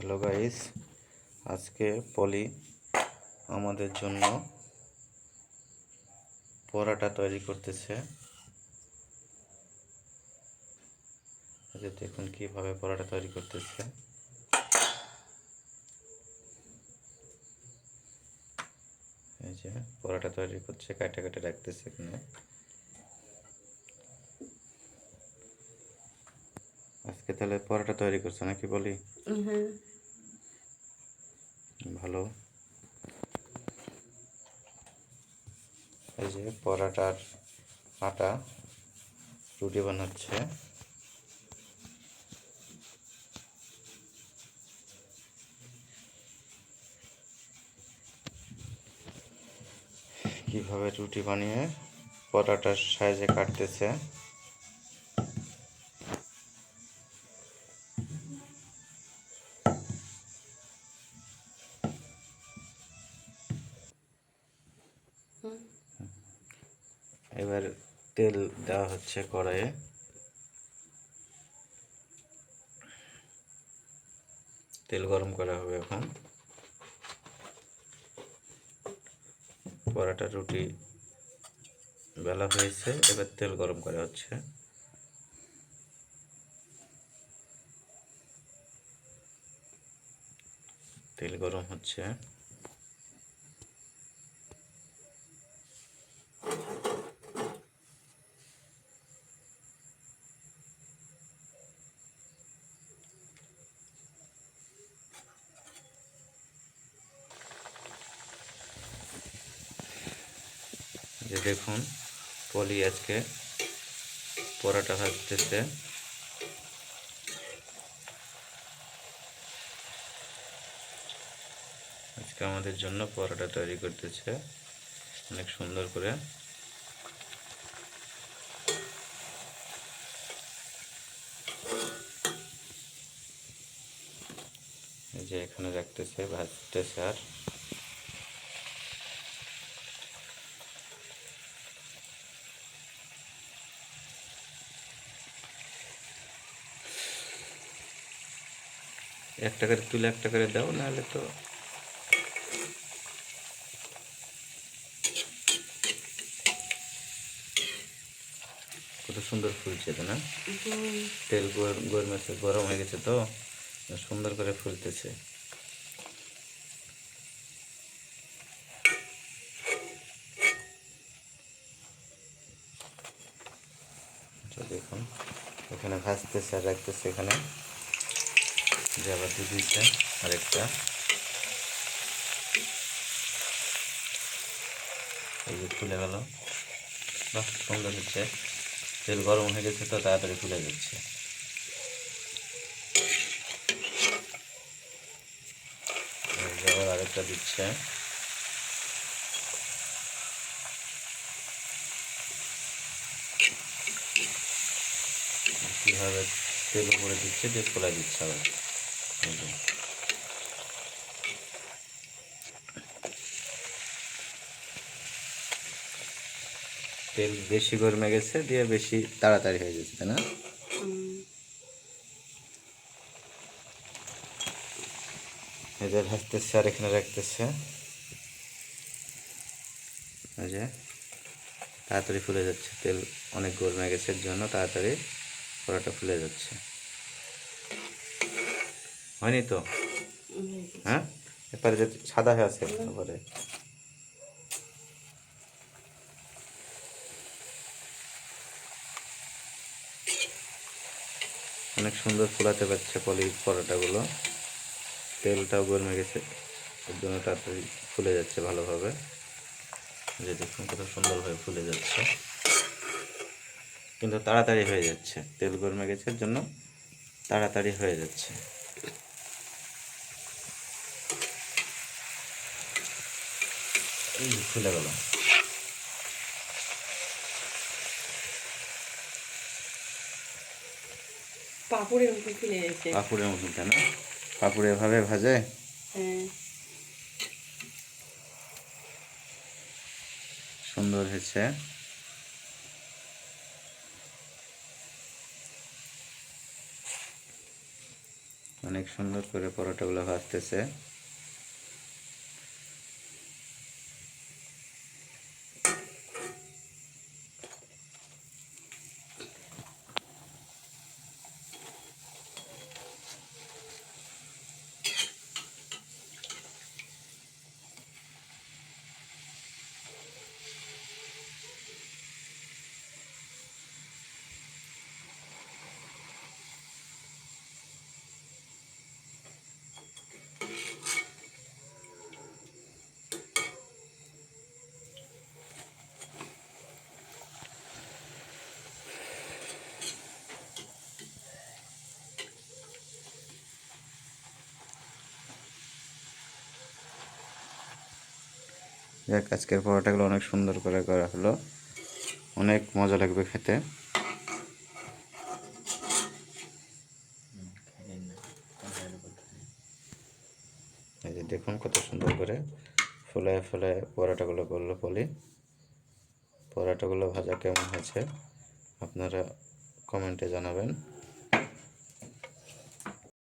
Hello guys, আজকে পলি আমাদের জন্য পরোটা তৈরি করতেছে। দেখুন কিভাবে পরোটা তৈরি করতেছে। এই যে পরোটা তৈরি করছে, কাটে কাটে রাখতেছে এখানে। আজকে তাহলে পরোটা তৈরি করছে নাকি বলি? ভালো। এই যে পরোটার আটা রুটি বানাচ্ছে। কিভাবে রুটি বানিয়ে পরোটার সাইজে কাটতেছে। এবার তেল দেওয়া হচ্ছে কড়াইয়ে। তেল গরম করা হবে এখন। পরোটা রুটি বেলা হয়েছে, এবার তেল গরম করা হচ্ছে। তেল গরম হচ্ছে। যে দেখুন পলি আজকে পরোটা ভাজতেছে। আজকে আমাদের জন্য পরোটা তৈরি করতেছে অনেক সুন্দর করে। এই যে এখানে রাখতেছে, ভাজতেছে। আর একটা করে তুলে একটা করে দাও, নাহলে তো কত সুন্দর ফুলছে তো না? তেল গরম হয়ে গেছে তো সুন্দর করে ফুলতেছে। দেখুন এখানে ভাজতেছে আর রাখতেছে। এখানে যে আবার দিয়ে দিচ্ছে আরেকটা। এই যে ফুলে গেল, বাহ সুন্দর হচ্ছে। তেল গরম হয়ে গেছে তো তাড়াতাড়ি ফুলে যাচ্ছে। আবার আরেকটা দিচ্ছে। কীভাবে তেল উপরে দিচ্ছে, দিয়ে ফোলা দিচ্ছে আবার। তেল বেশি গরমে গেছে, দিয়ে বেশি তাড়াতাড়ি হয়ে গেছে, তাই না? এদের ভাজতেছে আর এখানে রাখতেছে। এই যে তাড়াতাড়ি ফুলে যাচ্ছে, তেল অনেক গরমে গেছে এর জন্য তাড়াতাড়ি পরোটা ফুলে যাচ্ছে। হয়নি তো? হ্যাঁ, এরপরে যে সাদা হয়ে আছে তারপরে অনেক সুন্দর ফোলাতে পারছে পলি পরোটাগুলো। তেলটাও গরমে গেছে এর জন্য তাড়াতাড়ি ফুলে যাচ্ছে ভালোভাবে। যে দেখুন কত সুন্দরভাবে ফুলে যাচ্ছে, কিন্তু তাড়াতাড়ি হয়ে যাচ্ছে। তেল গরমে গেছে এর জন্য তাড়াতাড়ি হয়ে যাচ্ছে। এই ফুলে গেল। পাপড়ের মতো ফুলে গেছে। পাঁপড়ের মতন, তাই না? পাঁপড় এভাবে ভাজে? হ্যাঁ, সুন্দর হয়েছে। অনেক সুন্দর করে পরোটাগুলো ভাজতেছে। যাক, আজকের পরোটাগুলো অনেক সুন্দর করে করা হলো, অনেক মজা লাগবে খেতে। এই যে দেখুন কত সুন্দর করে ফোলায় ফোলায় পরোটাগুলো করলো পলি। পরোটাগুলো ভাজা কেমন হয়েছে আপনারা কমেন্টে জানাবেন।